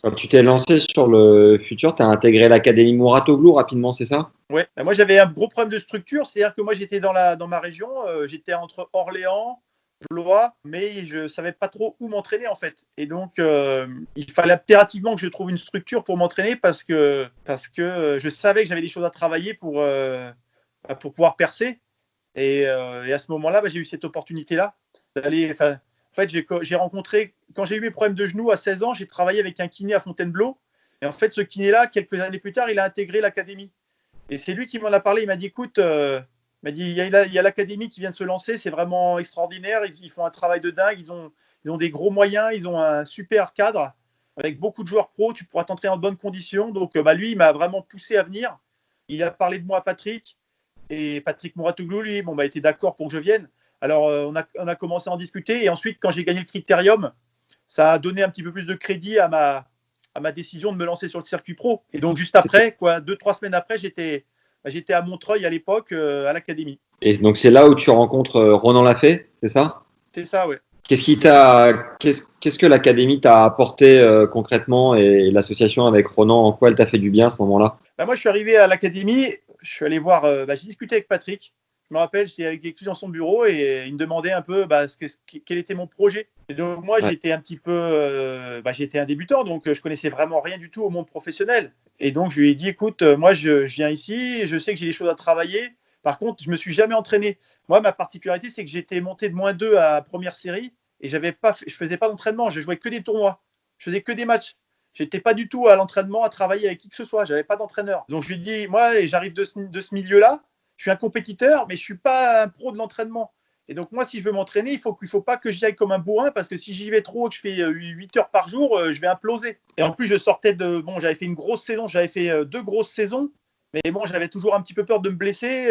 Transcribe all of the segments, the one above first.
Quand tu t'es lancé sur le futur, tu as intégré l'académie Mouratoglou rapidement, c'est ça? Ouais, moi j'avais un gros problème de structure, c'est-à-dire que moi j'étais dans ma région, j'étais entre Orléans, Blois, mais je savais pas trop où m'entraîner en fait. Et donc il fallait impérativement que je trouve une structure pour m'entraîner parce que je savais que j'avais des choses à travailler pour pouvoir percer. Et à ce moment-là, j'ai eu cette opportunité-là d'aller. En fait, j'ai rencontré, quand j'ai eu mes problèmes de genoux à 16 ans, j'ai travaillé avec un kiné à Fontainebleau. Et en fait, ce kiné-là, quelques années plus tard, il a intégré l'académie. Et c'est lui qui m'en a parlé. Il m'a dit, écoute, il y a l'académie qui vient de se lancer, c'est vraiment extraordinaire. Ils font un travail de dingue. Ils ont des gros moyens, ils ont un super cadre avec beaucoup de joueurs pros. Tu pourras t'entraîner en bonnes conditions. Donc, lui, il m'a vraiment poussé à venir. Il a parlé de moi à Patrick. Et Patrick Mouratoglou, lui, était d'accord pour que je vienne. Alors, on a commencé à en discuter. Et ensuite, quand j'ai gagné le critérium, ça a donné un petit peu plus de crédit à ma décision de me lancer sur le circuit pro. Et donc, juste après, 2-3 semaines après, j'étais à Montreuil à l'époque, à l'académie. Et donc c'est là où tu rencontres Ronan Lafay, c'est ça? C'est ça, ouais. Qu'est-ce que l'académie t'a apporté concrètement et l'association avec Ronan, en quoi elle t'a fait du bien à ce moment-là? Moi, je suis arrivé à l'académie, je suis allé voir, j'ai discuté avec Patrick. Je me rappelle, j'étais avec lui dans son bureau et il me demandait un peu quel était mon projet. Et donc, moi, Ouais. j'étais un petit peu, j'étais un débutant, donc je connaissais vraiment rien du tout au monde professionnel. Et donc, je lui ai dit, écoute, moi, je viens ici, je sais que j'ai des choses à travailler. Par contre, je me suis jamais entraîné. Moi, ma particularité, c'est que j'étais monté de -2 à première série et je faisais pas d'entraînement, je jouais que des tournois, je faisais que des matchs. J'étais pas du tout à l'entraînement, à travailler avec qui que ce soit. J'avais pas d'entraîneur. Donc je lui dis, moi, j'arrive de ce milieu-là. Je suis un compétiteur, mais je suis pas un pro de l'entraînement. Et donc moi, si je veux m'entraîner, il faut pas que j'y aille comme un bourrin parce que si j'y vais trop, que je fais 8 heures par jour, je vais imploser. Et en plus, je sortais j'avais fait une grosse saison, j'avais fait 2 grosses saisons. Mais bon, j'avais toujours un petit peu peur de me blesser,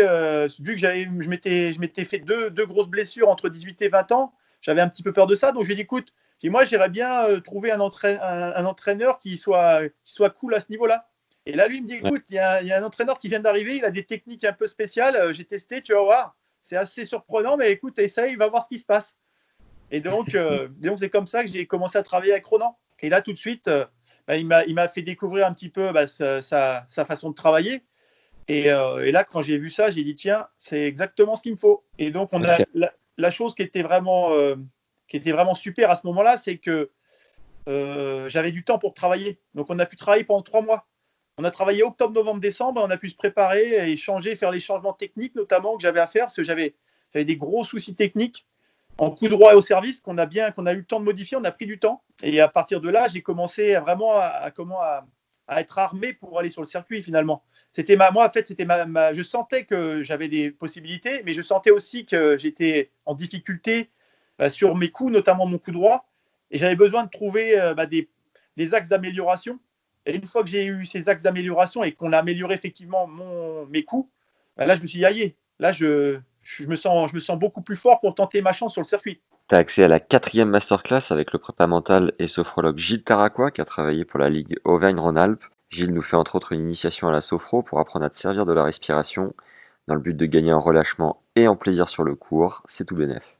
vu que je m'étais fait deux grosses blessures entre 18 et 20 ans. J'avais un petit peu peur de ça. Donc je lui ai dit, écoute, moi, j'aimerais bien trouver un entraîneur qui soit cool à ce niveau-là. Et là, lui, il me dit, Ouais. écoute, il y a un entraîneur qui vient d'arriver, il a des techniques un peu spéciales, j'ai testé, tu vas voir, c'est assez surprenant, mais écoute, essaye, va voir ce qui se passe. Et donc c'est comme ça que j'ai commencé à travailler avec Ronan. Et là, tout de suite, il m'a fait découvrir un petit peu sa façon de travailler. Et là, quand j'ai vu ça, j'ai dit, tiens, c'est exactement ce qu'il me faut. Et donc, Ok. la chose qui était vraiment super à ce moment-là, c'est que j'avais du temps pour travailler. Donc, on a pu travailler pendant 3 mois. On a travaillé octobre, novembre, décembre. On a pu se préparer, échanger, faire les changements techniques notamment que j'avais à faire parce que j'avais des gros soucis techniques en coup droit et au service qu'on a eu le temps de modifier. On a pris du temps. Et à partir de là, j'ai commencé vraiment à être armé pour aller sur le circuit finalement. Moi, en fait, je sentais que j'avais des possibilités, mais je sentais aussi que j'étais en difficulté sur mes coups, notamment mon coup droit. Et j'avais besoin de trouver des axes d'amélioration. Et une fois que j'ai eu ces axes d'amélioration et qu'on a amélioré effectivement mes coups, là, je me suis dit, aïe, là, je me sens beaucoup plus fort pour tenter ma chance sur le circuit. T'as accès à la 4e masterclass avec le prépa mental et sophrologue Gilles Taraquois qui a travaillé pour la Ligue Auvergne-Rhône-Alpes. Gilles nous fait entre autres une initiation à la sophro pour apprendre à te servir de la respiration dans le but de gagner en relâchement et en plaisir sur le cours. C'est tout bénef.